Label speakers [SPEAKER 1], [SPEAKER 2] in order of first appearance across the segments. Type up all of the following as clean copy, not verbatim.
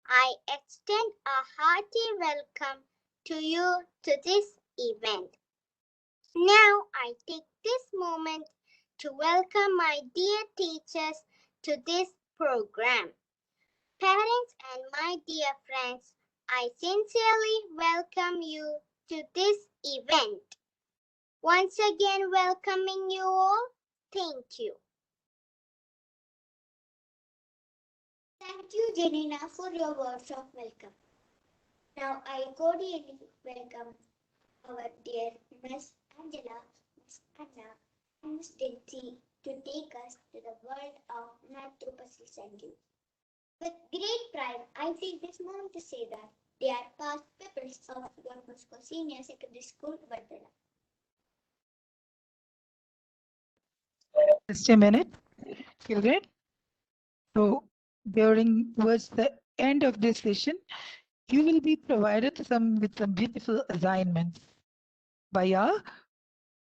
[SPEAKER 1] I extend a hearty welcome to you to this event. Now I take this moment to welcome my dear teachers to this program. Parents and my dear friends, I sincerely welcome you to this event. Once again, welcoming you all. Thank you. Thank you, Janina, for your words of welcome. Now I cordially welcome our dear Miss Angela, Miss Anna, and Miss Dinty to take us to the world of math through puzzles and games. With great pride, I take this moment to say that they are past pupils of Don Bosco Senior Secondary School, Vadala.
[SPEAKER 2] Just a minute, children. So during towards the end of this session, you will be provided with some beautiful assignments by our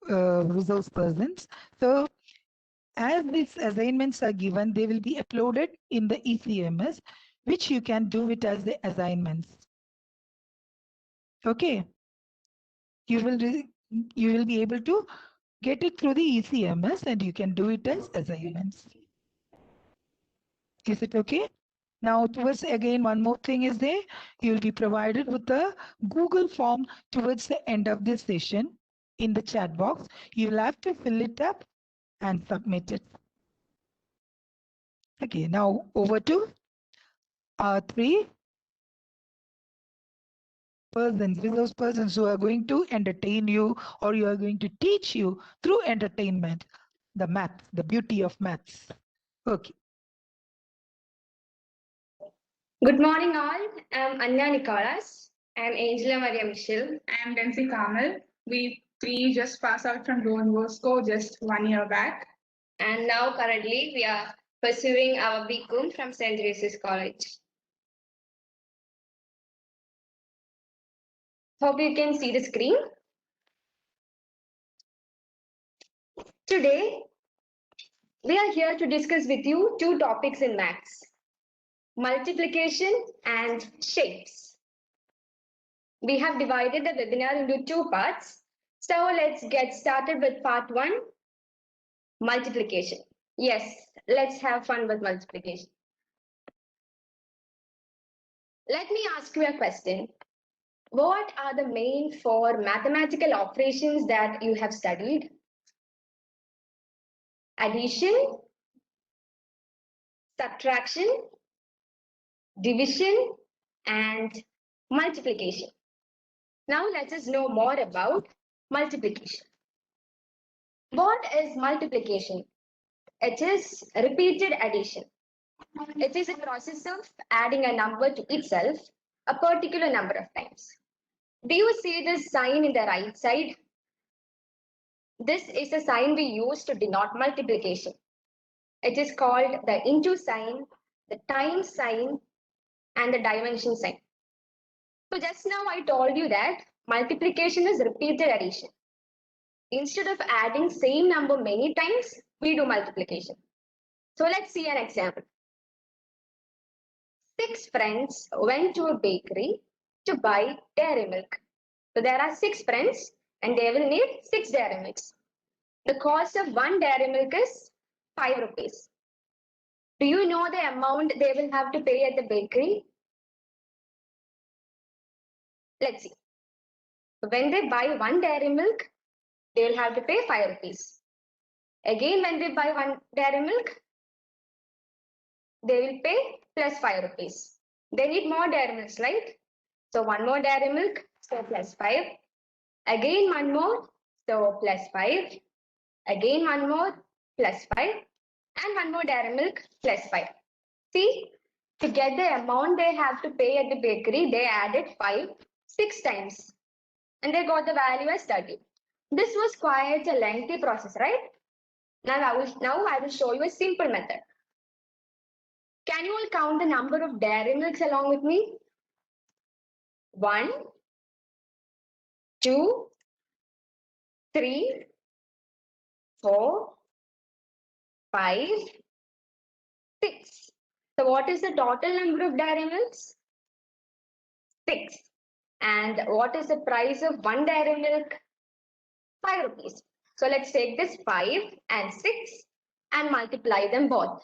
[SPEAKER 2] resource persons. So as these assignments are given, they will be uploaded in the ECMS, which you can do it as the assignments. Okay, you will be able to get it through the ECMS and you can do it as assignments. Is it okay? Now, towards again, one more thing is there. You will be provided with a Google form towards the end of this session in the chat box. You will have to fill it up and submit it. Okay, now over to our three persons, resource persons who are going to entertain you or you are going to teach you through entertainment, the maths, the beauty of maths. Okay.
[SPEAKER 3] Good morning, all. I'm Anya Nicolas. I'm Angela Maria Michelle.
[SPEAKER 4] I'm Denzi Kamal. We three just passed out from Don Bosco just 1 year back.
[SPEAKER 3] And now, currently, we are pursuing our BCom from St. Teresa's College. Hope you can see the screen. Today, we are here to discuss with you two topics in maths: multiplication and shapes. We have divided the webinar into two parts. So let's get started with part one, multiplication. Yes, let's have fun with multiplication. Let me ask you a question. What are the main four mathematical operations that you have studied? Addition, subtraction, division, and multiplication. Now let us know more about multiplication. What is multiplication? It is repeated addition. It is a process of adding a number to itself a particular number of times. Do you see this sign in the right side? This is the sign we use to denote multiplication. It is called the into sign, the times sign, and the dimension sign. So just now I told you that multiplication is repeated addition. Instead of adding same number many times, we do multiplication. So let's see an example. 6 friends went to a bakery to buy dairy milk. So there are 6 friends and they will need 6 dairy milks. The cost of one dairy milk is 5 rupees. Do you know the amount they will have to pay at the bakery? Let's see. When they buy one dairy milk, they will have to pay 5 rupees. Again, when they buy one dairy milk, they will pay plus 5 rupees. They need more dairy milks, right? So one more dairy milk, so plus 5. Again one more, so plus 5. Again one more, plus 5. And one more dairy milk, plus 5. See, to get the amount they have to pay at the bakery, they added 5 6 times. And they got the value as 30. This was quite a lengthy process, right? Now I will show you a simple method. Can you all count the number of dairy milks along with me? 1, 2, 3, 4, 5, 6. So what is the total number of dairy milks? 6. And what is the price of 1 dairy milk? 5 rupees. So let's take this 5 and 6 and multiply them both.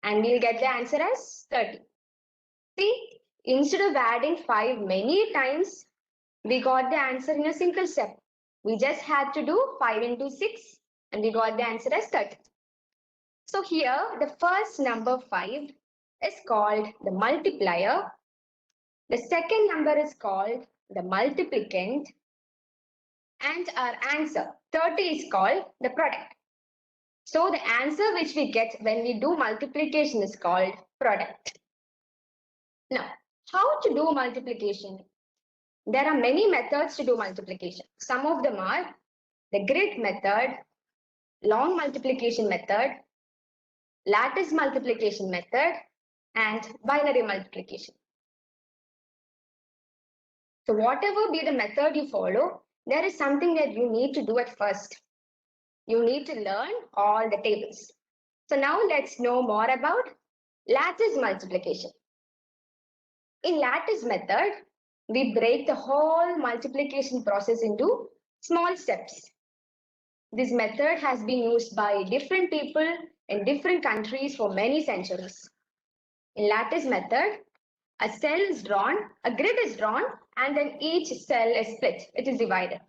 [SPEAKER 3] And we'll get the answer as 30. See, instead of adding 5 many times, we got the answer in a single step. We just had to do 5 into 6 and we got the answer as 30. So here, the first number 5 is called the multiplier. The second number is called the multiplicand. And our answer 30 is called the product. So the answer which we get when we do multiplication is called product. Now, how to do multiplication? There are many methods to do multiplication. Some of them are the grid method, long multiplication method, lattice multiplication method, and binary multiplication. So whatever be the method you follow, there is something that you need to do at first. You need to learn all the tables. So now let's know more about lattice multiplication. In lattice method, we break the whole multiplication process into small steps. This method has been used by different people in different countries for many centuries. In lattice method, a cell is drawn, a grid is drawn, and then each cell is split. It is divided.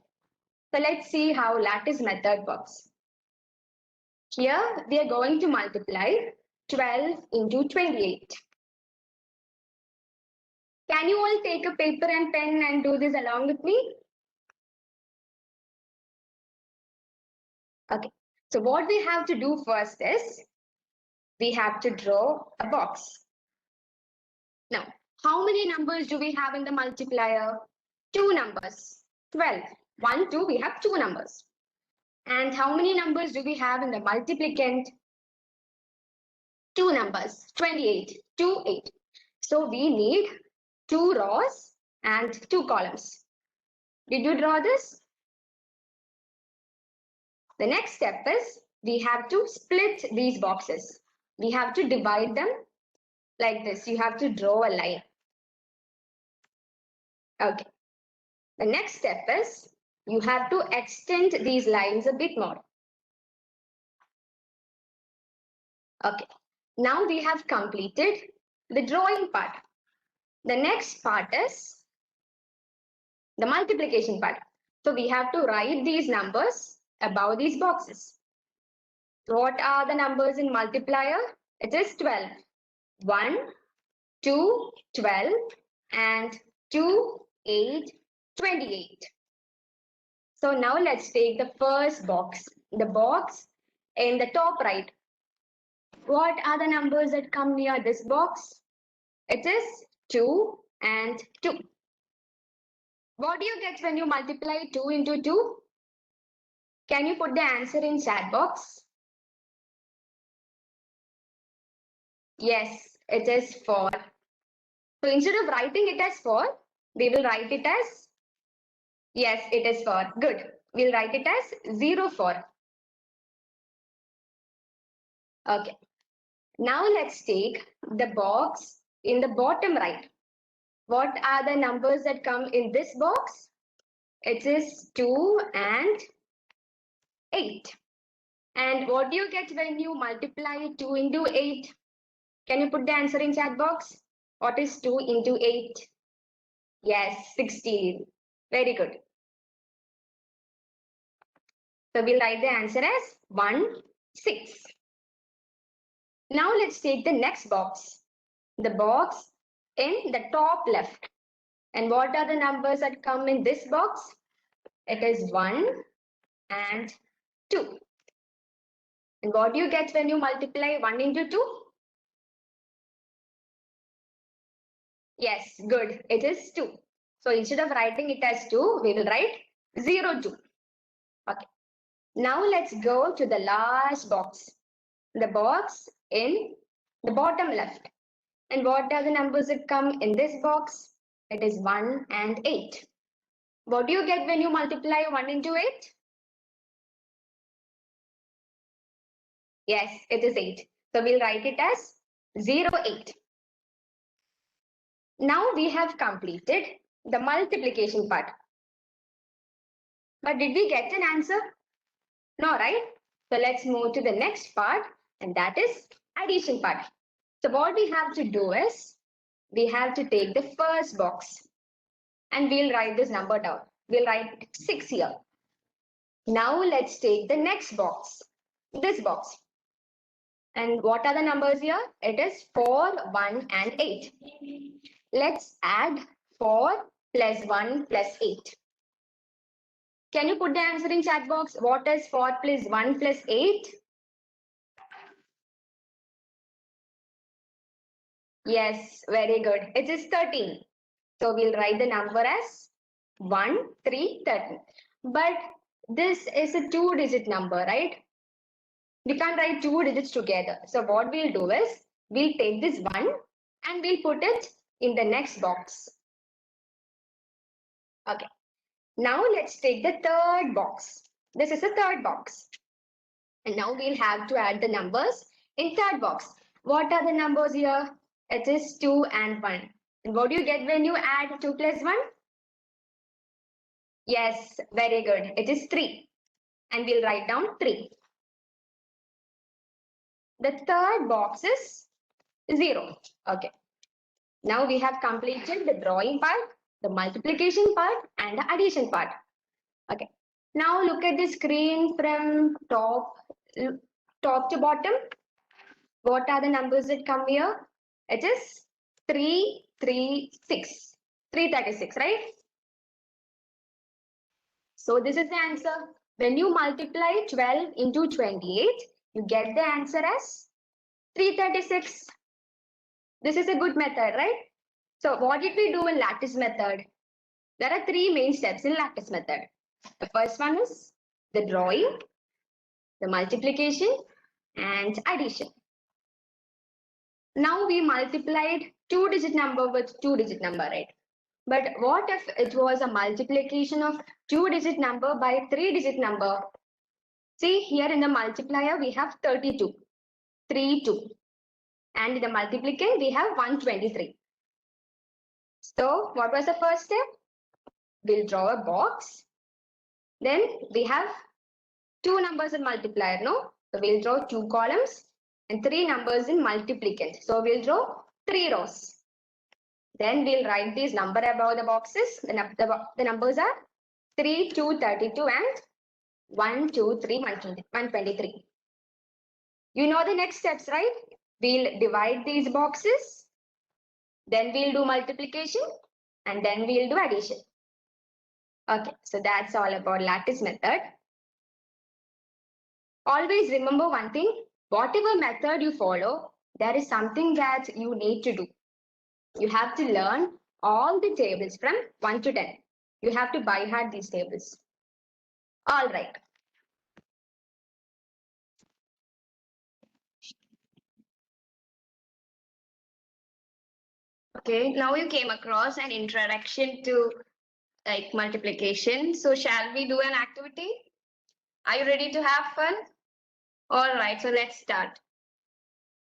[SPEAKER 3] So let's see how lattice method works. Here we are going to multiply 12 into 28. Can you all take a paper and pen and do this along with me? Okay, so what we have to do first is we have to draw a box. Now, how many numbers do we have in the multiplier? 2 numbers, 12. 1, 2, we have 2 numbers. And how many numbers do we have in the multiplicand? 2 numbers, 28, 2, 8. So we need 2 rows and 2 columns. Did you draw this? The next step is we have to split these boxes. We have to divide them like this. You have to draw a line. Okay. The next step is you have to extend these lines a bit more. Okay. Now we have completed the drawing part. The next part is the multiplication part. So we have to write these numbers above these boxes. What are the numbers in multiplier? It is 12. 1, 2, 12, and 2, 8, 28. So now let's take the first box, the box in the top right. What are the numbers that come near this box? It is 2 and 2. What do you get when you multiply 2 into 2? Can you put the answer in chat box? Yes, it is 4. So instead of writing it as 4, we will write it as, yes, it is 4. Good. We'll write it as 0, 4. Okay. Now let's take the box in the bottom right. What are the numbers that come in this box? It is 2 and 8. And what do you get when you multiply 2 into 8? Can you put the answer in chat box? What is 2 into 8? Yes, 16. Very good. So we'll write the answer as 1, 6. Now let's take the next box. The box in the top left. And what are the numbers that come in this box? It is 1 and 2. And what do you get when you multiply 1 into 2? Yes, good. It is 2. So instead of writing it as 2, we will write 0, 2. Okay. Now let's go to the last box. The box in the bottom left. And what are the numbers that come in this box? It is 1 and 8. What do you get when you multiply 1 into 8? Yes, it is 8. So we'll write it as 0, 8. Now we have completed the multiplication part. But did we get an answer? No, right? So let's move to the next part, and that is addition part. So what we have to do is, we have to take the first box and we'll write this number down. We'll write 6 here. Now let's take the next box, this box. And what are the numbers here? It is 4, 1 and 8. Let's add 4 plus 1 plus 8. Can you put the answer in chat box? What is 4 plus 1 plus 8? Yes, very good. It is 13. So we'll write the number as 1, 3, 13. But this is a 2-digit number, right? We can't write 2 digits together. So what we'll do is, we'll take this 1 and we'll put it in the next box. Okay. Now let's take the third box. This is the third box. And now we'll have to add the numbers in third box. What are the numbers here? It is 2 and 1. And what do you get when you add 2 plus 1? Yes, very good. It is 3. And we'll write down 3. The third box is 0. Okay. Now we have completed the drawing part, the multiplication part, and the addition part. Okay. Now look at the screen from top to bottom. What are the numbers that come here? It is 336. 336, right? So this is the answer. When you multiply 12 into 28, you get the answer as 336. This is a good method, right? So what did we do in lattice method? There are 3 main steps in lattice method. The first one is the drawing, the multiplication, and addition. Now we multiplied 2-digit number with 2-digit number, right? But what if it was a multiplication of 2-digit number by 3-digit number? See, here in the multiplier, we have 32, 3, 2. And in the multiplicand, we have 123. So what was the first step? We'll draw a box. Then we have 2 numbers in multiplier, no? So we'll draw 2 columns and 3 numbers in multiplicand. So we'll draw 3 rows. Then we'll write these number above the boxes. The numbers are 3, 2, 32 and 1, 2, 3, 123. You know the next steps, right? We'll divide these boxes. Then we'll do multiplication. And then we'll do addition. Okay, so that's all about lattice method. Always remember one thing. Whatever method you follow, there is something that you need to do. You have to learn all the tables from 1 to 10. You have to by heart these tables. All right. Okay, now you came across an introduction to like multiplication. So shall we do an activity? Are you ready to have fun? All right, so let's start.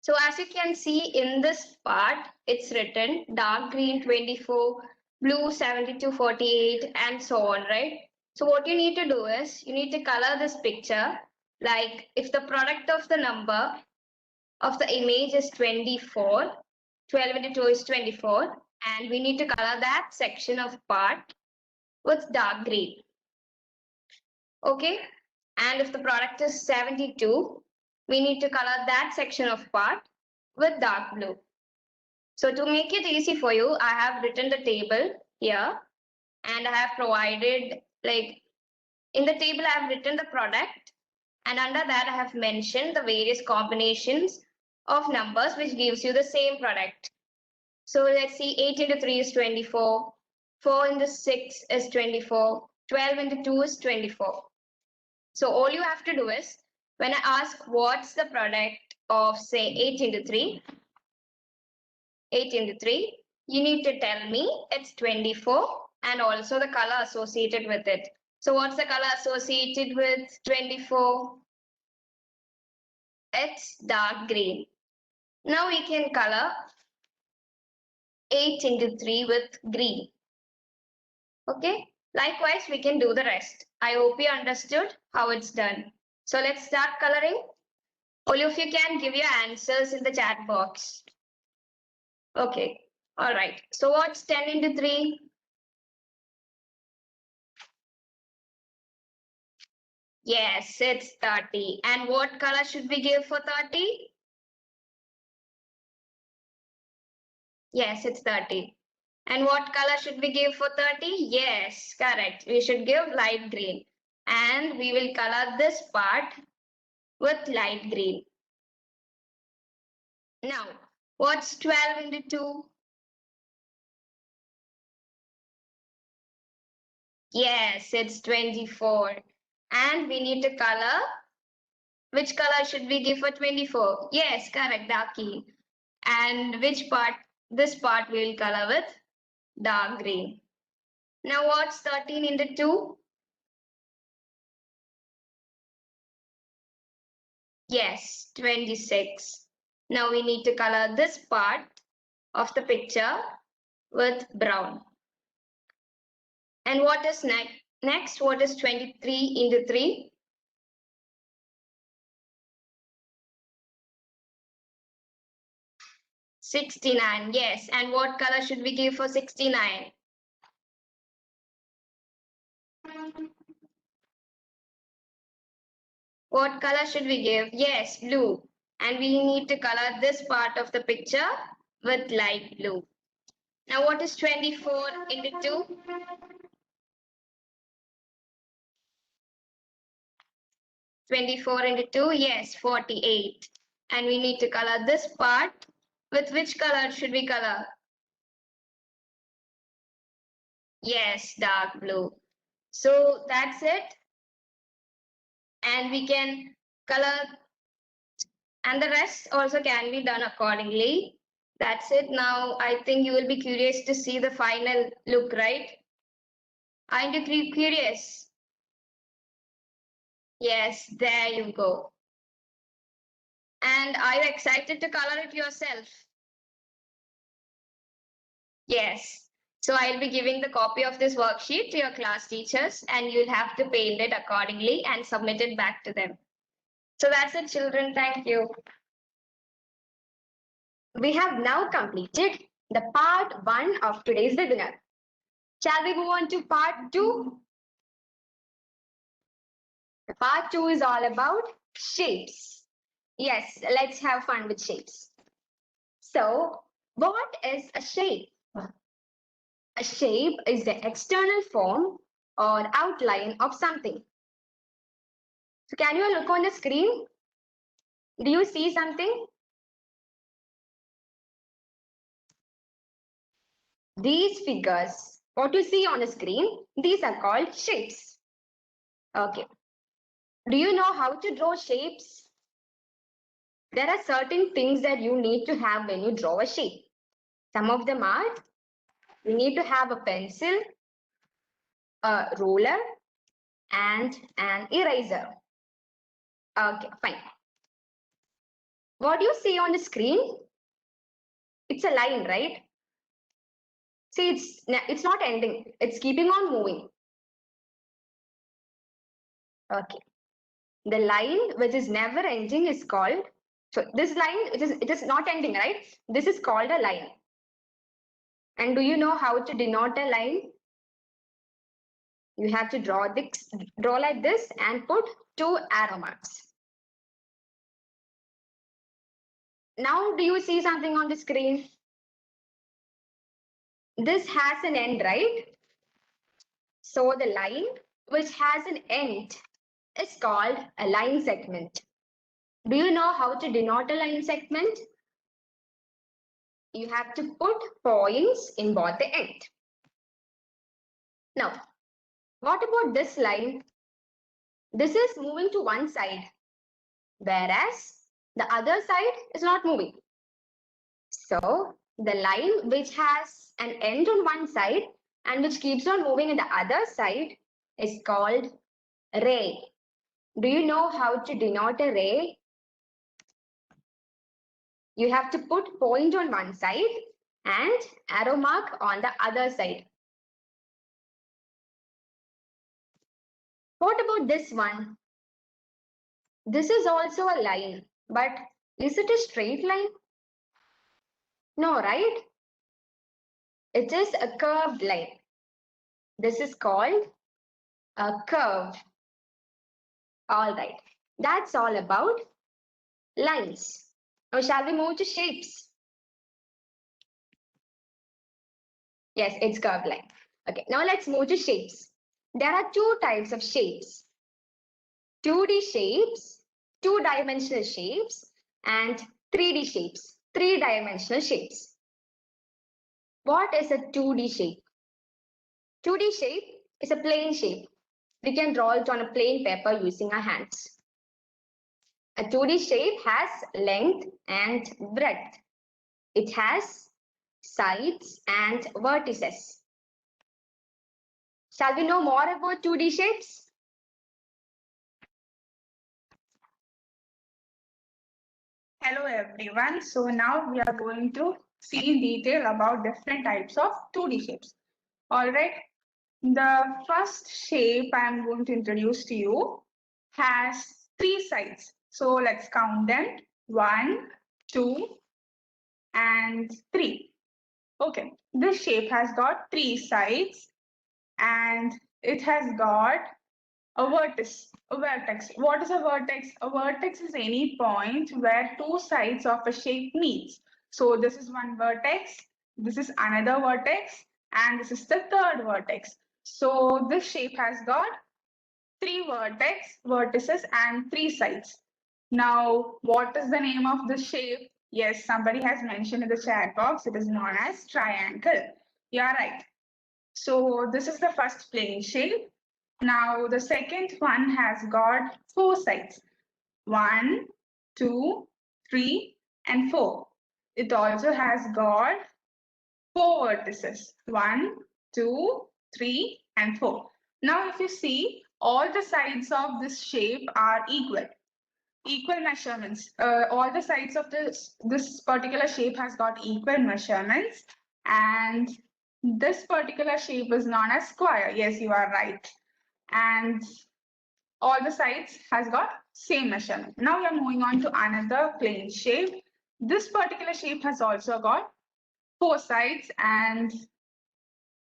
[SPEAKER 3] So as you can see in this part, it's written dark green 24, blue 7248 and so on, right? So what you need to do is you need to color this picture. Like if the product of the number of the image is 24, 12 into 2 is 24, and we need to color that section of part with dark green. Okay, and if the product is 72, we need to color that section of part with dark blue. So to make it easy for you, I have written the table here and I have provided, like in the table I have written the product, and under that I have mentioned the various combinations of numbers which gives you the same product. So let's see, 8 into 3 is 24, 4 into 6 is 24, 12 into 2 is 24. So all you have to do is, when I ask what's the product of say 8 into 3, you need to tell me it's 24 and also the color associated with it. So what's the color associated with 24? It's dark green. Now we can color 8 into 3 with green. Okay. Likewise, we can do the rest. I hope you understood how it's done. So let's start coloring. All of you can give your answers in the chat box. Okay. All right. So what's 10 into 3? Yes, it's 30. And what color should we give for 30? Yes, it's 30. And what color should we give for 30? Yes, correct. We should give light green. And we will color this part with light green. Now, what's 12 into 2? Yes, it's 24. And we need to color. Which color should we give for 24? Yes, correct, darky. And which part? This part we will color with dark green. Now what's 13 into 2? Yes, 26. Now we need to color this part of the picture with brown. And what is next? Next, what is 23 into 3? $69. Yes. And what color should we give for 69? What color should we give? Yes, blue. And we need to color this part of the picture with light blue. Now what is 24 into 2? $24 into 2, yes, 48. And we need to color this part. With which color should we color? Yes, dark blue. So that's it. And we can color, and the rest also can be done accordingly. That's it. Now I think you will be curious to see the final look, right? Aren't you curious? Yes, there you go. And are you excited to color it yourself? Yes. So I'll be giving the copy of this worksheet to your class teachers, and you'll have to paint it accordingly and submit it back to them. So that's it, children. Thank you. We have now completed the part 1 of today's webinar. Shall we move on to part 2? The part 2 is all about shapes. Yes, let's have fun with shapes. So, what is a shape? A shape is the external form or outline of something. So, can you look on the screen? Do you see something? These figures, what you see on the screen, these are called shapes. Okay. Do you know how to draw shapes? There are certain things that you need to have when you draw a shape. Some of them are, you need to have a pencil, a ruler, and an eraser. Okay, fine. What do you see on the screen? It's a line, right? See, it's not ending. It's keeping on moving. Okay. The line which is never ending is called, so this line, it is not ending, right? This is called a line. And do you know how to denote a line? You have to draw like this and put 2 arrow marks. Now, do you see something on the screen? This has an end, right? So the line which has an end is called a line segment. Do you know how to denote a line segment? You have to put points in both the end. Now, what about this line? This is moving to one side, whereas the other side is not moving. So the line which has an end on one side and which keeps on moving in the other side is called ray. Do you know how to denote a ray? You have to put point on one side and arrow mark on the other side. What about this one? This is also a line, but is it a straight line? No, right? It is a curved line. This is called a curve. All right, that's all about lines. Now, shall we move to shapes? Yes, it's curved line. Okay, now let's move to shapes. There are two types of shapes. 2D shapes, two-dimensional shapes, and 3D shapes, three-dimensional shapes. What is a 2D shape? 2D shape is a plain shape. We can draw it on a plain paper using our hands. A 2D shape has length and breadth. It has sides and vertices. Shall we know more about 2D shapes?
[SPEAKER 4] Hello everyone. So now we are going to see in detail about different types of 2D shapes. All right. The first shape I am going to introduce to you has 3 sides. So let's count them. 1, 2, and 3. Okay. This shape has got 3 sides and it has got a vertex. What is a vertex? A vertex is any point where two sides of a shape meets. So this is one vertex, this is another vertex, and this is the third vertex. So this shape has got 3 vertices and 3 sides. Now, what is the name of this shape? Yes, somebody has mentioned in the chat box. It is known as triangle. You are right. So this is the first plane shape. Now the second one has got 4 sides. 1, 2, 3, and 4. It also has got 4 vertices. 1, 2, 3, and 4. Now if you see, all the sides of this shape are equal. Equal measurements. All the sides of this particular shape has got equal measurements, and this particular shape is known as square. Yes, you are right. And all the sides has got same measurement. Now we are moving on to another plane shape. This particular shape has also got 4 sides,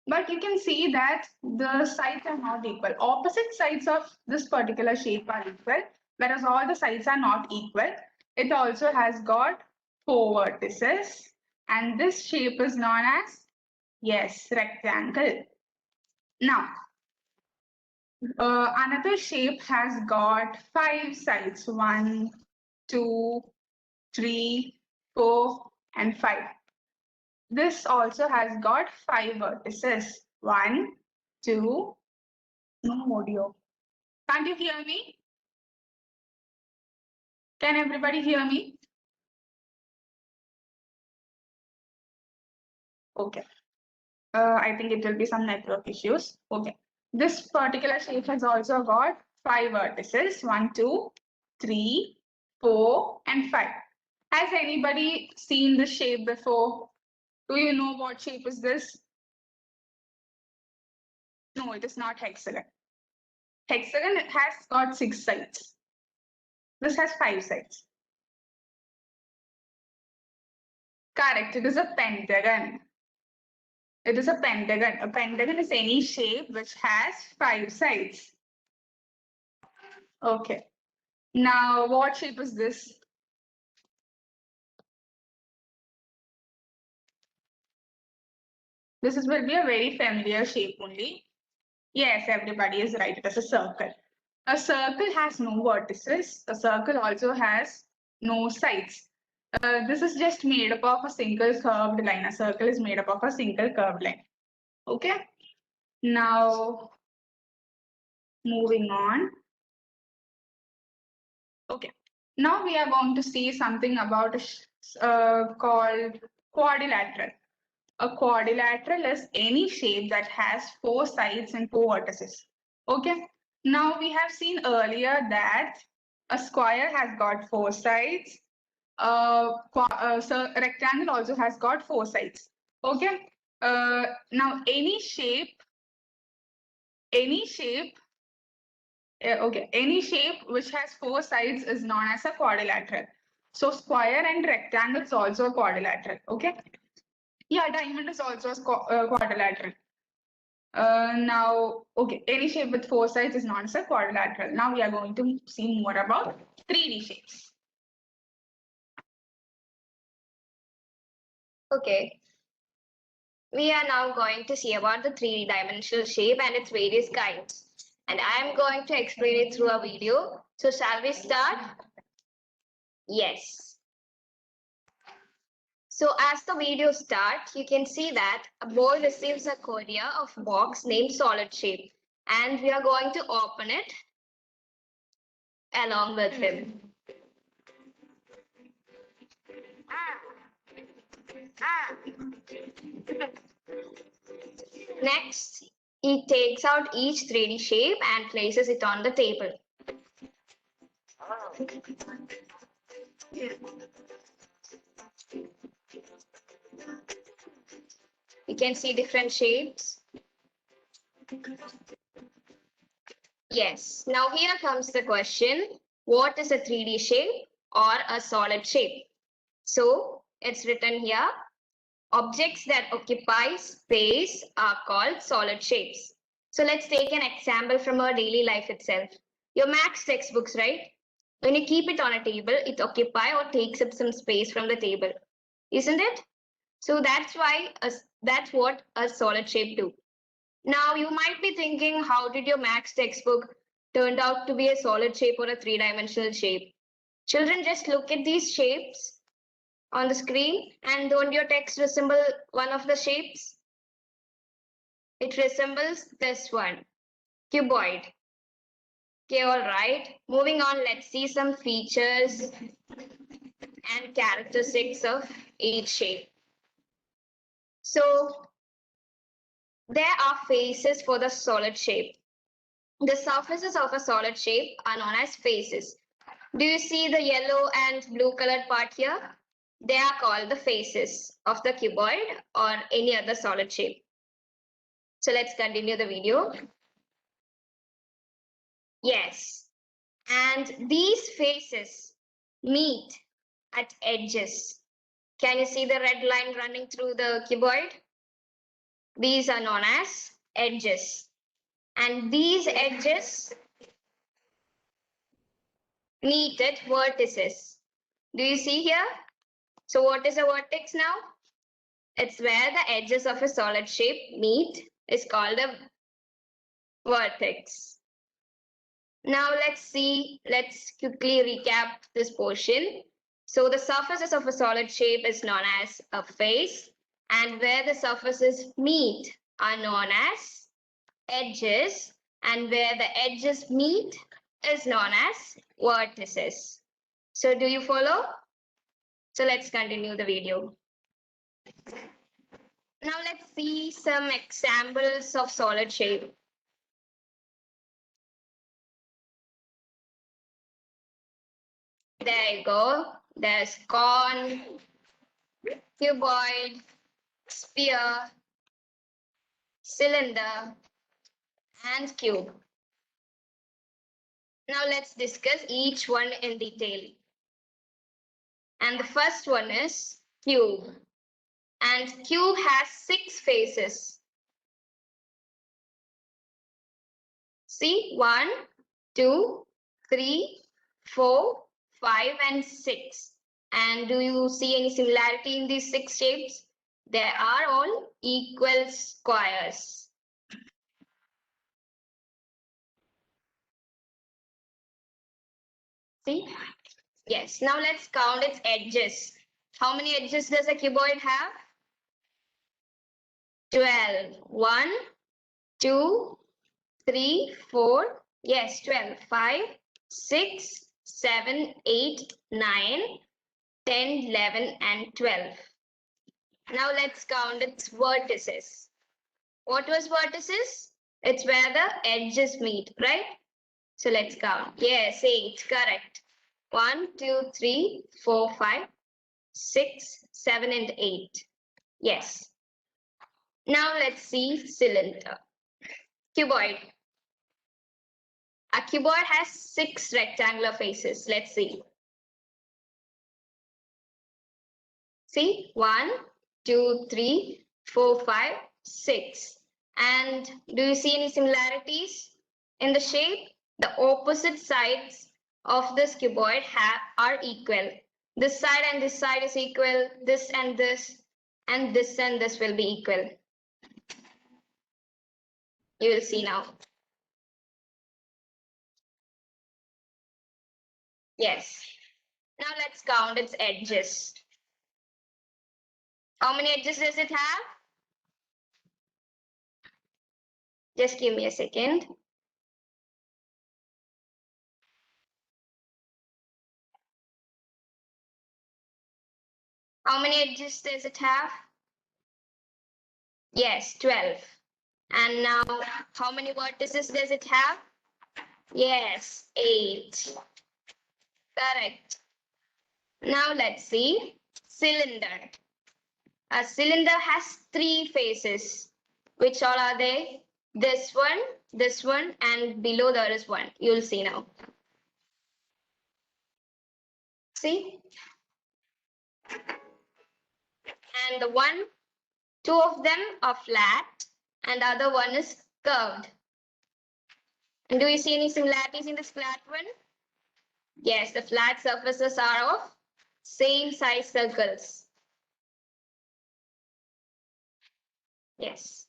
[SPEAKER 4] but you can see that the sides are not equal. Opposite sides of this particular shape are equal, whereas all the sides are not equal. It also has got 4 vertices, and this shape is known as, yes, rectangle. Now, another shape has got 5 sides. 1, 2, 3, 4, and 5. This also has got 5 vertices. 1, 2, no audio. Can't you hear me? Can everybody hear me? Okay. I think it will be some network issues. Okay. This particular shape has also got 5 vertices. 1, 2, 3, 4, and 5. Has anybody seen this shape before? Do you know what shape is this? No, it is not hexagon. Hexagon has got 6 sides. This has 5 sides. Correct, it is a pentagon. It is a pentagon. A pentagon is any shape which has 5 sides. Okay. Now, what shape is this? This will be a very familiar shape only. Yes, everybody is right. It is a circle. A circle has no vertices. A circle also has no sides. This is just made up of a single curved line. A circle is made up of a single curved line. Okay. Now, moving on. Okay. Now we are going to see something about called quadrilateral. A quadrilateral is any shape that has 4 sides and 4 vertices. Okay. Now we have seen earlier that a square has got 4 sides. So rectangle also has got 4 sides. Okay. Now any shape, any shape which has four sides is known as a quadrilateral. So square and rectangle is also a quadrilateral. Okay. Yeah, diamond is also a quadrilateral. Now, okay, any shape with four sides is known as a quadrilateral. Now we are going to see more about 3D shapes.
[SPEAKER 3] Okay. We are now going to see about the 3D dimensional shape and its various kinds. And I am going to explain it through a video. So shall we start? Yes. So as the video starts, you can see that a boy receives a courier of box named solid shape. And we are going to open it along with him. Next, he takes out each 3D shape and places it on the table. You can see different shapes. Yes, now here comes the question, what is a 3D shape or a solid shape? So it's written here, objects that occupy space are called solid shapes. So let's take an example from our daily life itself. Your maths textbooks, right? When you keep it on a table, it occupies or takes up some space from the table, isn't it? So that's what a solid shape do. Now you might be thinking, how did your maths textbook turned out to be a solid shape or a three-dimensional shape? Children, just look at these shapes on the screen, and don't your text resemble one of the shapes? It resembles this one, cuboid. Okay, all right. Moving on, let's see some features and characteristics of each shape. So there are faces for the solid shape. The surfaces of a solid shape are known as faces. Do you see the yellow and blue colored part here? They are called the faces of the cuboid or any other solid shape. So let's continue the video. Yes, and these faces meet at edges. Can you see the red line running through the cuboid? These are known as edges. And these edges meet at vertices. Do you see here? So what is a vertex now? It's where the edges of a solid shape meet, is called a vertex. Now let's quickly recap this portion. So the surfaces of a solid shape is known as a face, and where the surfaces meet are known as edges, and where the edges meet is known as vertices. So do you follow? So let's continue the video. Now let's see some examples of solid shape. There you go. There's cone, cuboid, sphere, cylinder, and cube. Now let's discuss each one in detail. And the first one is cube. And cube has 6 faces. See, 1, 2, 3, 4, 5, and 6. And do you see any similarity in these 6 shapes? They are all equal squares. See? Yes. Now let's count its edges. How many edges does a cuboid have? 12. 1, 2, 3, 4. Yes, 12. 5, 6, 7, 8, 9, 10, 11, and 12. Now let's count its vertices. What was vertices? It's where the edges meet, right? So let's count. Yes, 8. Correct. 1, 2, 3, 4, 5, 6, 7, and 8. Yes. Now let's see cylinder. Cuboid. A cuboid has 6 rectangular faces. Let's see. See, 1, 2, 3, 4, 5, 6. And do you see any similarities in the shape? The opposite sides of this cuboid are equal. This side and this side is equal. This and this will be equal. You will see now. Yes. Now let's count its edges. How many edges does it have? Just give me a second. How many edges does it have? Yes, 12. And now, how many vertices does it have? Yes, 8. Correct. Now let's see. Cylinder. A cylinder has 3 faces. Which all are they? This one, and below there is one. You'll see now. See? And the 2 of them are flat, and the other one is curved. And do you see any similarities in this flat one? Yes, the flat surfaces are of same size circles. Yes.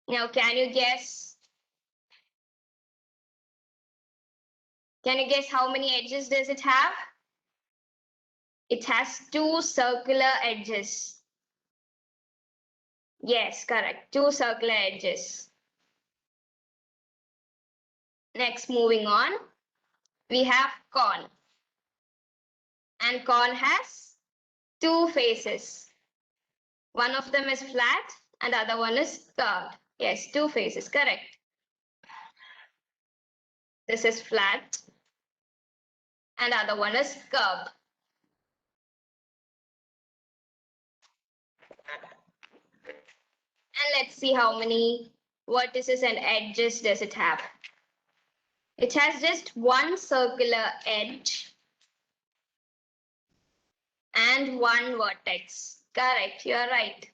[SPEAKER 3] Now, can you guess? Can you guess how many edges does it have? It has 2 circular edges. Yes, correct. 2 circular edges. Next, moving on, we have cone. And cone has 2 faces. One of them is flat and the other one is curved. Yes, 2 faces, correct. This is flat and the other one is curved. And let's see how many vertices and edges does it have. It has just 1 circular edge and 1 vertex. Correct, you are right.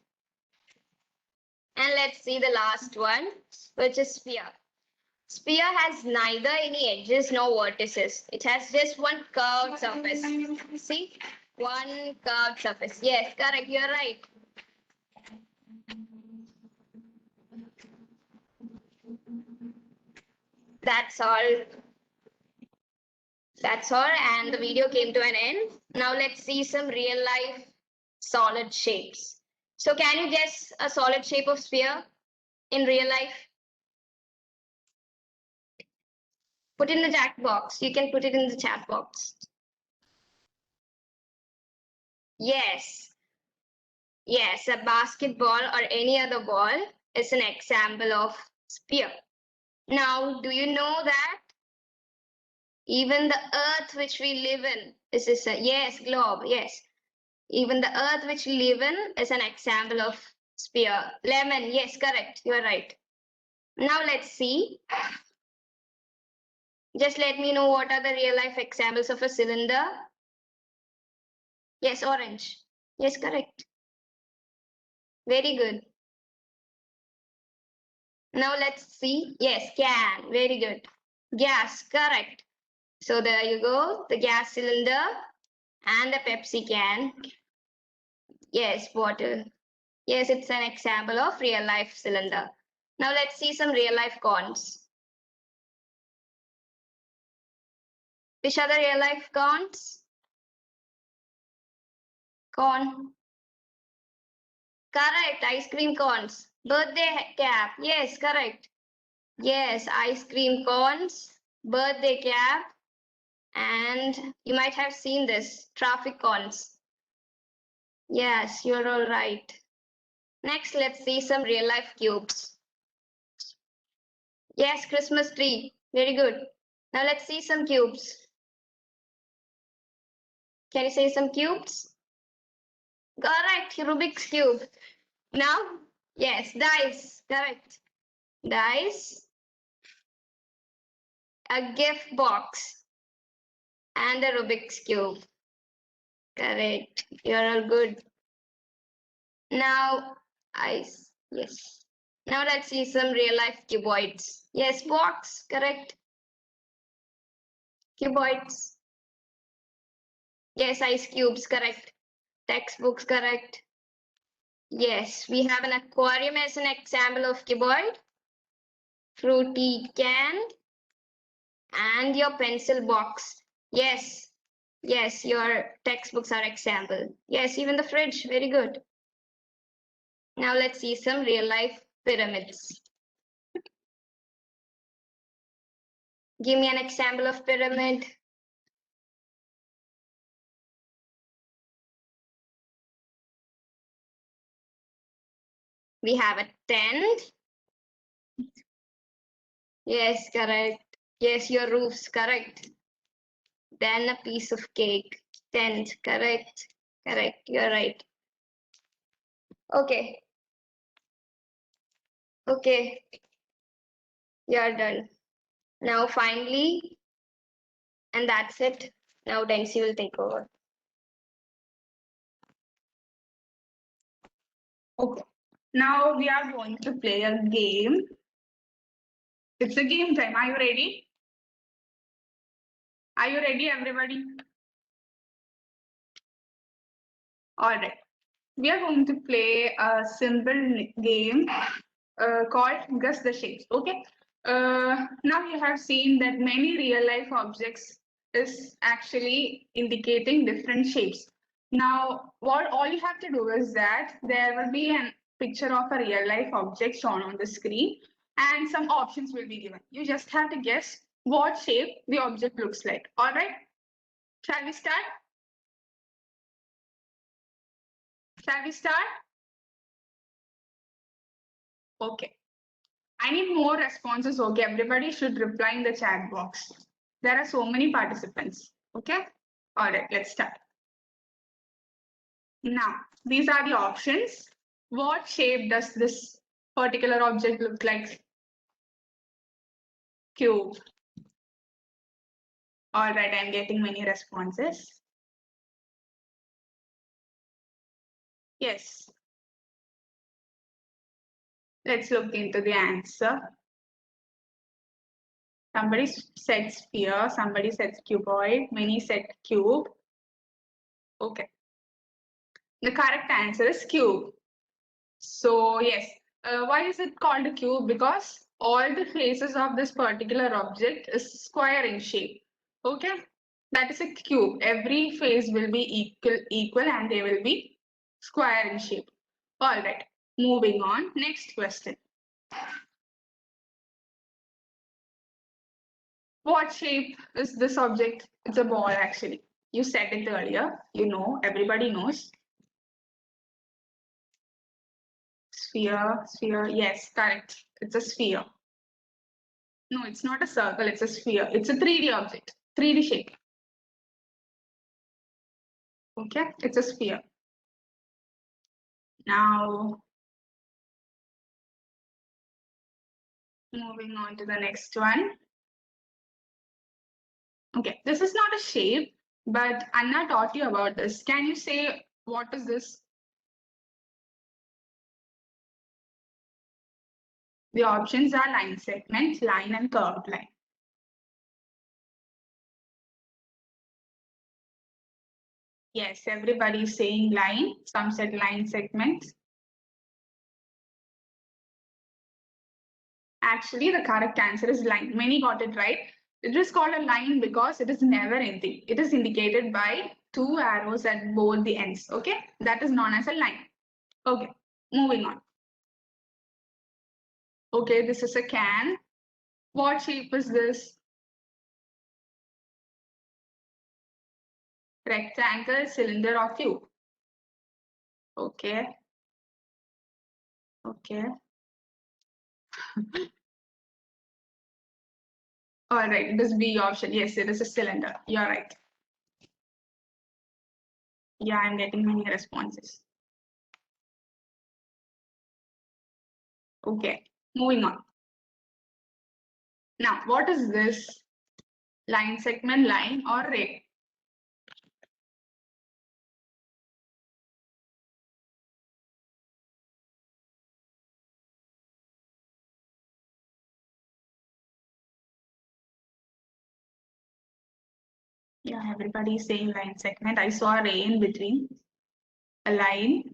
[SPEAKER 3] And let's see the last one, which is sphere. Sphere has neither any edges nor vertices. It has just 1 curved surface. See? 1 curved surface. Yes, correct, you are right. That's all. That's all, and the video came to an end. Now let's see some real life solid shapes. So can you guess a solid shape of sphere in real life? Put in the chat box. You can put it in the chat box. Yes. Yes, a basketball or any other ball is an example of sphere. Now, do you know that even the earth which we live in is a, yes, globe, yes. Even the earth which we live in is an example of sphere. Lemon, yes, correct, you are right. Now let's see. Just let me know what are the real life examples of a cylinder. Yes, orange. Yes, correct. Very good. Now let's see. Yes, can. Very good. Gas, correct. So there you go. The gas cylinder and the Pepsi can. Yes, bottle. Yes, it's an example of real life cylinder. Now let's see some real life cones. Which are the real life cones? Cone. Correct, ice cream cones. Birthday cap. Yes, correct. Yes, ice cream cones, birthday cap, and you might have seen this, traffic cones. Yes, you're all right. Next, let's see some real life cubes. Yes, Christmas tree. Very good. Now let's see some cubes. Can you say some cubes? Correct, Rubik's cube. Now Yes, dice, correct. Dice, a gift box, and a Rubik's Cube. Correct. You're all good. Now, yes. Now let's see some real life cuboids. Yes, box, correct. Cuboids. Yes, ice cubes, correct. Textbooks, correct. Yes, we have an aquarium as an example of cuboid. Fruity can. And your pencil box. Yes, yes, your textbooks are example. Yes, even the fridge, very good. Now let's see some real life pyramids. Give me an example of pyramid. We have a tent. Yes, correct. Yes, your roof's correct. Then a piece of cake. Tent, correct. Correct, you're right. Okay. Okay. You're done. Now finally, and that's it. Now Densi will take over.
[SPEAKER 4] Okay. Now we are going to play a game. It's a game time. Are you ready? Are you ready, everybody? All right. We are going to play a simple game called Guess the Shapes. Okay. Now you have seen that many real life objects is actually indicating different shapes. Now, what all you have to do is that there will be a picture of a real life object shown on the screen, and some options will be given. You just have to guess what shape the object looks like. All right. Shall we start? Shall we start? Okay. I need more responses. Okay, everybody should reply in the chat box. There are so many participants. Okay. All right, let's start. Now, these are the options. What shape does this particular object look like? Cube. All right, I'm getting many responses. Yes. Let's look into the answer. Somebody said sphere, somebody said cuboid, many said cube. Okay. The correct answer is cube. So yes, why is it called a cube? Because all the faces of this particular object is square in shape. Okay, that is a cube. Every face will be equal, and they will be square in shape. All right, moving on. Next question. What shape is this object? It's a ball actually. You said it earlier. You know, everybody knows. Sphere, sphere. Yes, correct. It's a sphere. No, it's not a circle. It's a sphere. It's a 3D object, 3D shape. Okay, it's a sphere. Now, moving on to the next one. Okay, this is not a shape, but Anna taught you about this. Can you say what is this? The options are line segment, line, and curved line. Yes, everybody is saying line. Some said line segment. Actually, the correct answer is line. Many got it right. It is called a line because it is never ending. It is indicated by two arrows at both the ends. Okay, that is known as a line. Okay, moving on. Okay, this is a can. What shape is this? Rectangle, cylinder, or cube? Okay. Okay. All right, it is B option. Yes, it is a cylinder. You're right. Yeah, I'm getting many responses. Okay, moving on. Now, what is this? Line, segment, line, or ray? Yeah, everybody is saying line segment. I saw a ray in between. A line.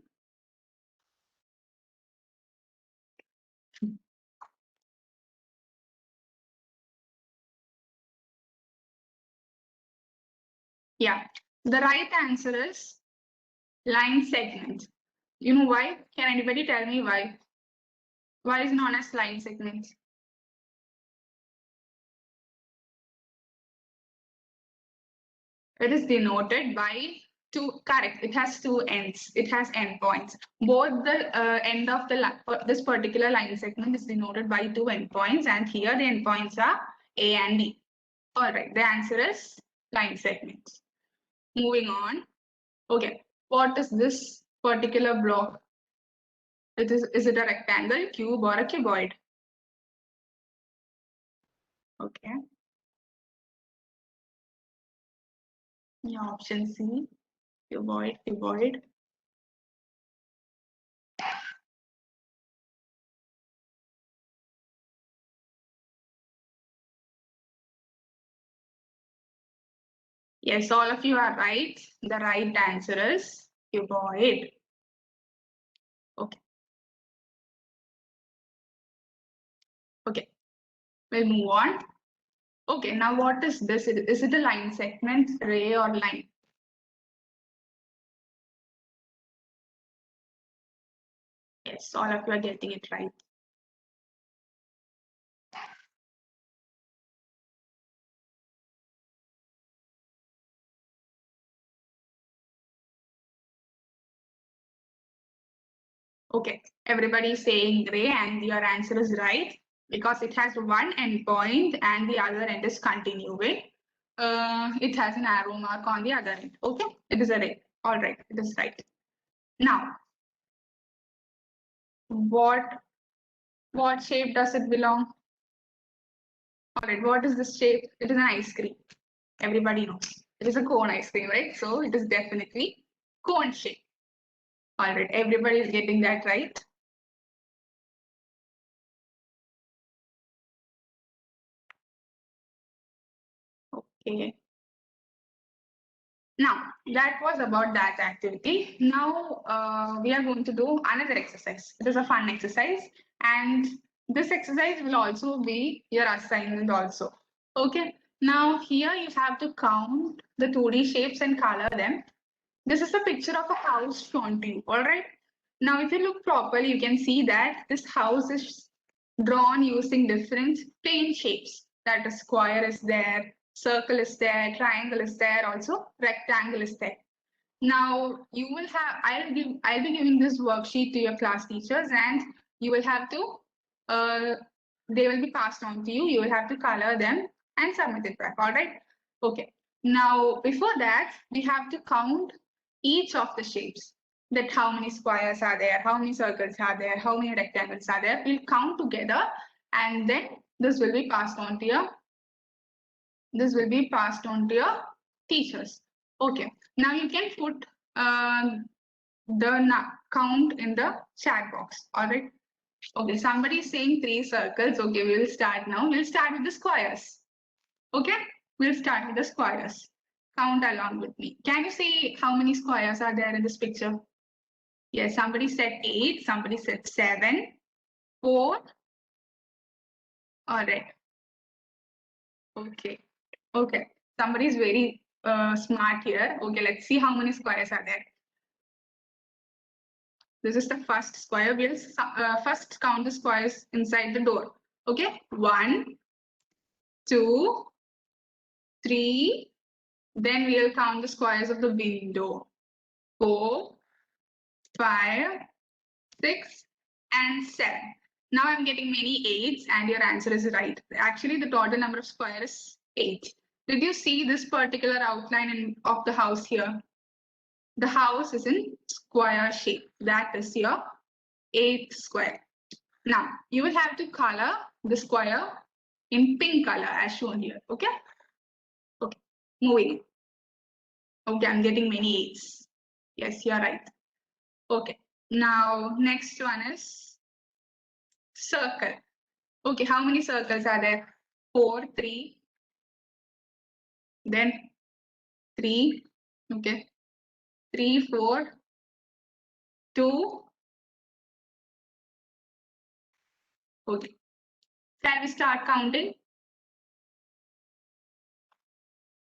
[SPEAKER 4] Yeah, the right answer is line segment. You know why? Can anybody tell me why? Why is known as line segment? It is denoted by two, correct, it has two ends, it has endpoints. Both the end of the this particular line segment is denoted by two endpoints, and here the endpoints are A and D. All right, the answer is line segment. Moving on. Okay, what is this particular block? Is it a rectangle, cube, or a cuboid? Okay. Yeah, option C, cuboid, cuboid. Yes, all of you are right. The right answer is cuboid. Okay. Okay, we'll move on. Okay, now what is this? Is it a line segment, ray, or line? Yes, all of you are getting it right. Okay, everybody is saying ray, and your answer is right because it has one endpoint and the other end is continuing. It has an arrow mark on the other end. Okay, it is a ray. All right, it is right. Now, what shape does it belong? All right, what is this shape? It is an ice cream. Everybody knows. It is a cone ice cream, right? So it is definitely cone shape. All right, everybody is getting that right. Okay. Now, that was about that activity. Now, we are going to do another exercise. It is a fun exercise, and this exercise will also be your assignment also. Okay. Now, here you have to count the 2D shapes and color them. This is a picture of a house shown to you. All right. Now, if you look properly, you can see that this house is drawn using different plane shapes. That a square is there, circle is there, triangle is there, also rectangle is there. Now you will have, I'll be giving this worksheet to your class teachers, and you will have to, they will be passed on to you. You will have to color them and submit it back. All right. Okay. Now before that, we have to count each of the shapes. That how many squares are there, how many circles are there, how many rectangles are there. We'll count together, and then this will be passed on to your teachers. Okay. Now you can put the count in the chat box. All right. Okay. Somebody is saying 3 circles. Okay. We will start now. We'll start with the squares. Okay. We'll start with the squares. Count along with me. Can you see how many squares are there in this picture? Yes. Somebody said 8. Somebody said 7. 4. All right. Okay. Okay. Somebody is very smart here. Okay. Let's see how many squares are there. This is the first square. We'll first count the squares inside the door. Okay. 1, 2, 3. Then we'll count the squares of the window. 4, 5, 6, and 7. Now I'm getting many 8s, and your answer is right. Actually, the total number of squares is 8. Did you see this particular outline of the house here? The house is in square shape. That is your 8th square. Now, you will have to color the square in pink color as shown here. Okay? Okay. Moving. Okay, I'm getting many 8s. Yes, you're right. Okay. Now, next one is circle. Okay, how many circles are there? 4, 3. Then 3. Okay. 3, 4, 2. Okay. Can we start counting?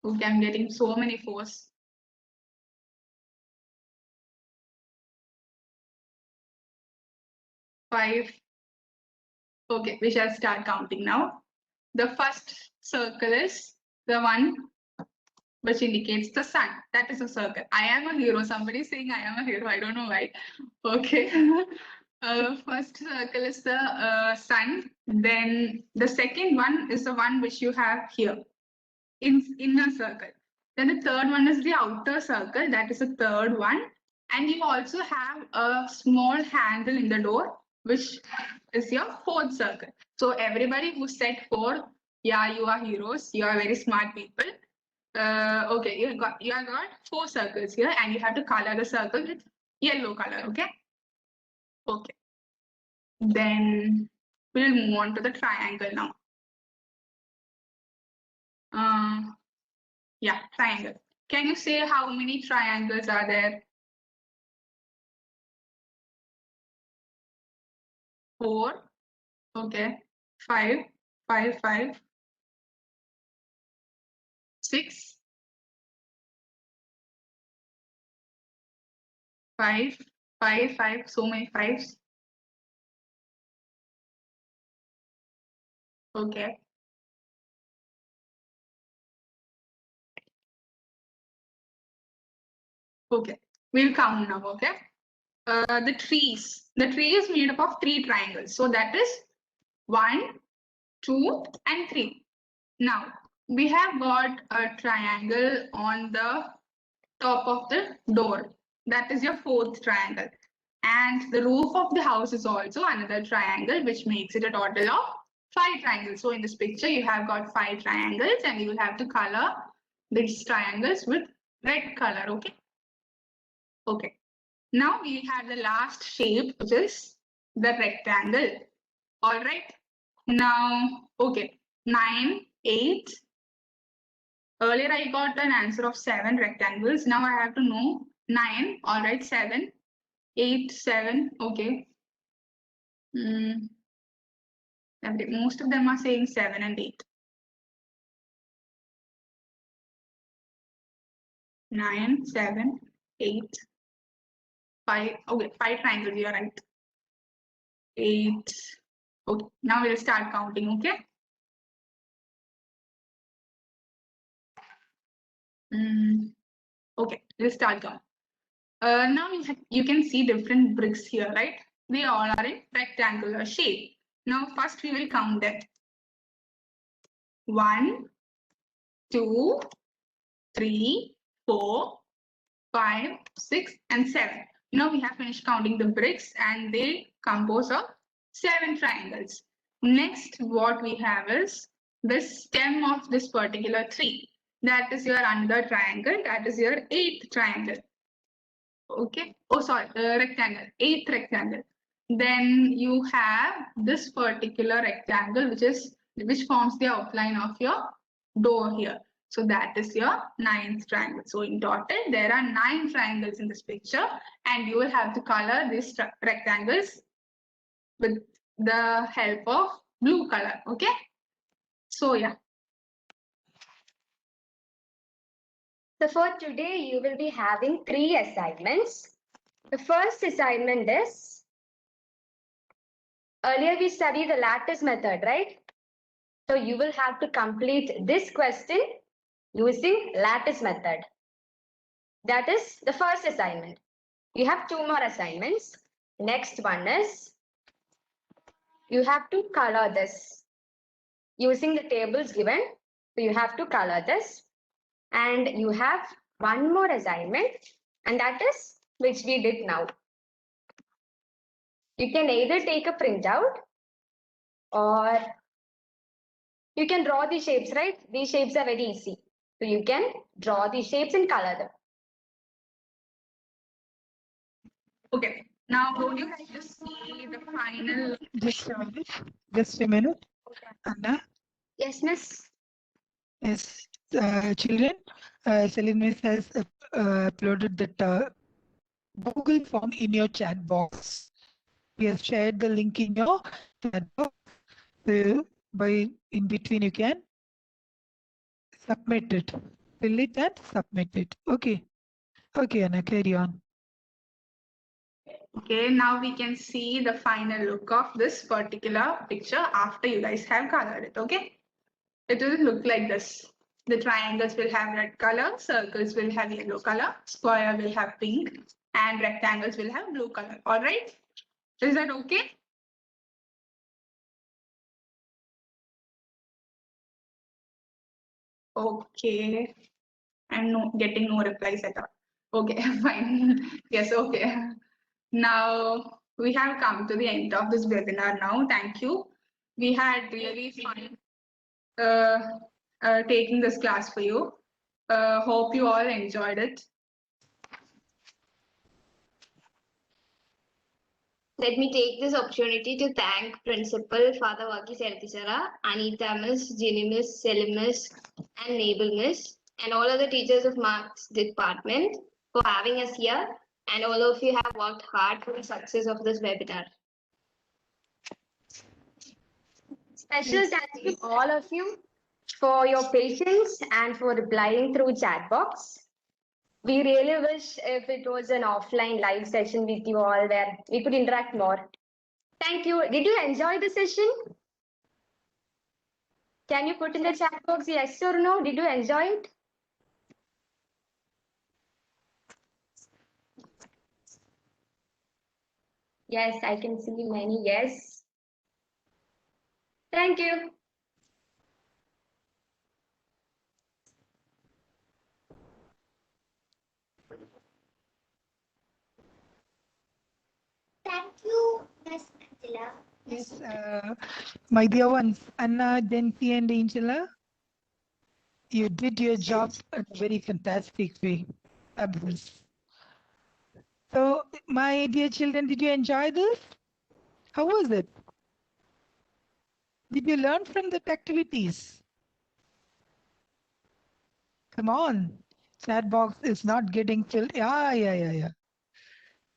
[SPEAKER 4] Okay, I'm getting so many 4s. 5. Okay, we shall start counting now. The first circle is the one which indicates the sun. That is a circle. I am a hero. Somebody is saying I am a hero. I don't know why. Okay. First circle is the sun. Then the second one is the one which you have here in inner circle. Then the third one is the outer circle. That is the third one. And you also have a small handle in the door, which is your fourth circle. So everybody who said 4, yeah, you are heroes. You are very smart people. Okay, you have got 4 circles here, and you have to color the circle with yellow color. Okay. Okay. Then we'll move on to the triangle now. Yeah, triangle. Can you say how many triangles are there? 4. Okay. 5, 5, 5. 6. 5, 5, 5. So many 5s. Okay. Okay. We'll count now. Okay. The trees. The tree is made up of 3 triangles. So that is 1, 2, and 3. Now we have got a triangle on the top of the door. That is your 4th triangle. And the roof of the house is also another triangle, which makes it a total of 5 triangles. So in this picture, you have got 5 triangles, and you will have to color these triangles with red color. Okay. Okay. Now we have the last shape, which is the rectangle. All right. Now, okay, 9, 8. Earlier I got an answer of 7 rectangles. Now I have to know 9. All right, 7, 8, 7. Okay. Most of them are saying 7 and 8. 9, 7, 8, 5. Okay, 5 triangles. You are right. 8. Okay. Now we'll start counting. Okay. Okay, let's start counting. Now you can see different bricks here, right? They all are in rectangular shape. Now first we will count them. 1, 2, 3, 4, 5, 6, and 7. Now we have finished counting the bricks, and they compose of 7 triangles. Next, what we have is the stem of this particular tree. That is your another triangle. That is your 8th triangle. Okay. Oh, sorry, rectangle, 8th rectangle. Then you have this particular rectangle, which forms the outline of your door here. So that is your 9th triangle. So in total, there are 9 triangles in this picture, and you will have to color these rectangles with the help of blue color. Okay. So yeah.
[SPEAKER 3] So for today, you will be having 3 assignments. The first assignment is, earlier we studied the lattice method, right? So you will have to complete this question using lattice method. That is the first assignment. You have 2 more assignments. Next one is, you have to color this using the tables given. So you have to color this. And you have 1 more assignment, and that is which we did now. You can either take a printout or you can draw the shapes, right? These shapes are very easy. So you can draw the shapes and color them.
[SPEAKER 4] Okay. Now, would you like to see the final?
[SPEAKER 2] Just a minute. Just a minute. Anna,
[SPEAKER 3] Yes, miss.
[SPEAKER 2] yes, children, Celine Miss has uploaded that Google form in your chat box. We have shared the link in your chat box. So by in between, you can submit it. Fill it and submit it. Okay. Okay, Anna, carry on.
[SPEAKER 4] Okay, now we can see the final look of this particular picture after you guys have colored it. Okay, it will look like this. The triangles will have red color, circles will have yellow color, square will have pink, and rectangles will have blue color. All right, is that okay? Okay, I'm getting no replies at all. Okay, fine. Yes, okay. Now we have come to the end of this webinar now. Thank you. We had really fun taking this class for you. Hope you all enjoyed it.
[SPEAKER 3] Let me take this opportunity to thank Principal Father Vaki Seratisara, Anita Miss, Ginny Miss, Selim Miss, and Nabil Miss, and all other teachers of Marks department for having us here. And all of you have worked hard for the success of this webinar. Special thanks to all of you for your patience and for replying through chat box. We really wish if it was an offline live session with you all where we could interact more. Thank you. Did you enjoy the session? Can you put in the chat box yes or no? Did you enjoy it? Yes, I can see many yes. Thank you.
[SPEAKER 1] Thank you, Miss Angela.
[SPEAKER 2] Yes, my dear ones, Anna, Densi, and Angela, you did your job in a very fantastic way. Fabulous. So, my dear children, did you enjoy this? How was it? Did you learn from the activities? Come on, chat box is not getting filled. Yeah.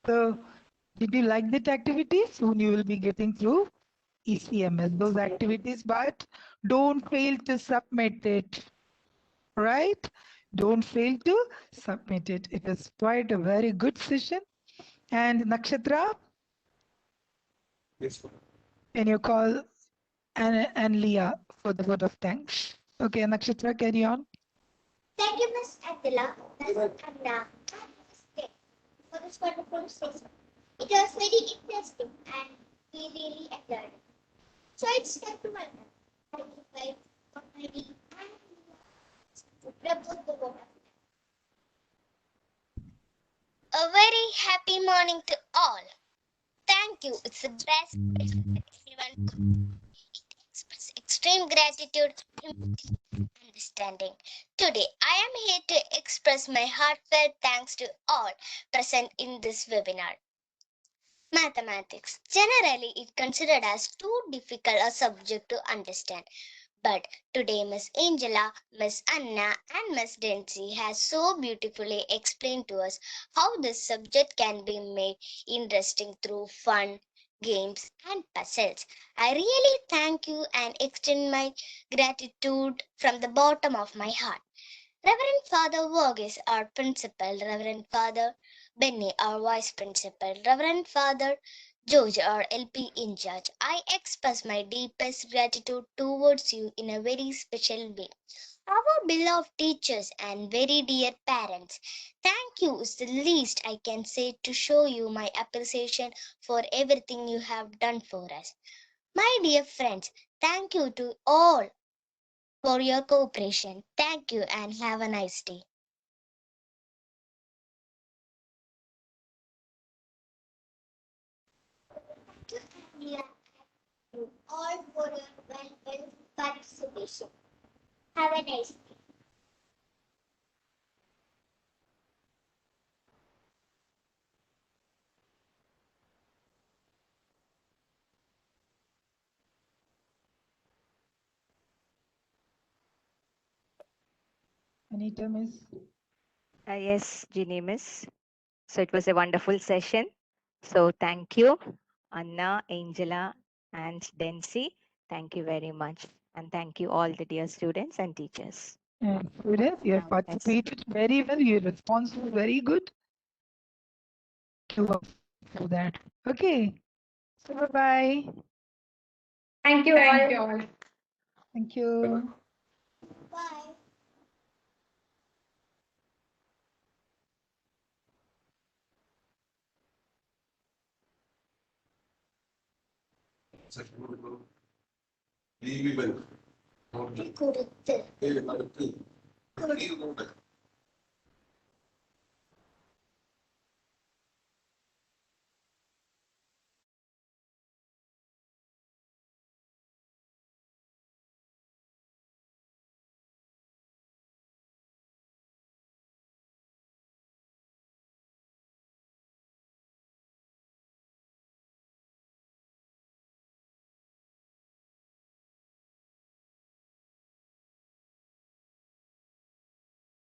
[SPEAKER 2] So, did you like that activity? Soon you will be getting through ECMS, those activities, but don't fail to submit it, right? Don't fail to submit it. It is quite a very good session. And Nakshatra? Yes. Can you call and Leah for the vote of thanks? Okay, Nakshatra, carry on.
[SPEAKER 1] Thank you, Miss Angela, Miss Anna, and Miss Kate for this wonderful session. It was very interesting and we really enjoyed it. So it's time to welcome. Thank you guys for ready and to propose the vote. A very happy morning to all. Thank you. It's the best place for everyone. It expresses extreme gratitude, humility, and understanding. Today, I am here to express my heartfelt thanks to all present in this webinar. Mathematics. Generally, is considered as too difficult a subject to understand. But today, Miss Angela, Miss Anna, and Miss Densi has so beautifully explained to us how this subject can be made interesting through fun, games, and puzzles. I really thank you and extend my gratitude from the bottom of my heart. Reverend Father Varghese, our principal, Reverend Father Benny, our vice principal, Reverend Father George, our LP in charge, I express my deepest gratitude towards you in a very special way. Our beloved teachers and very dear parents, thank you is the least I can say to show you my appreciation for everything you have done for us. My dear friends, thank you to all for your cooperation. Thank you and have a nice day. you all for your well participation. Have a nice day.
[SPEAKER 2] Anita, Miss.
[SPEAKER 5] Yes, Ginny Miss. So it was a wonderful session. So thank you, Anna, Angela, and Dency. Thank you very much. And thank you all the dear students and teachers.
[SPEAKER 2] And students, you have
[SPEAKER 5] Now let's-
[SPEAKER 2] participated very well. Your response was very good. Thank you for that. Okay. So bye-bye.
[SPEAKER 3] Thank you
[SPEAKER 4] Thank
[SPEAKER 3] all.
[SPEAKER 4] you all.
[SPEAKER 2] Thank you.
[SPEAKER 1] Bye.
[SPEAKER 6] ജീവികൾ
[SPEAKER 1] കൊടുത്ത്
[SPEAKER 6] നടത്തി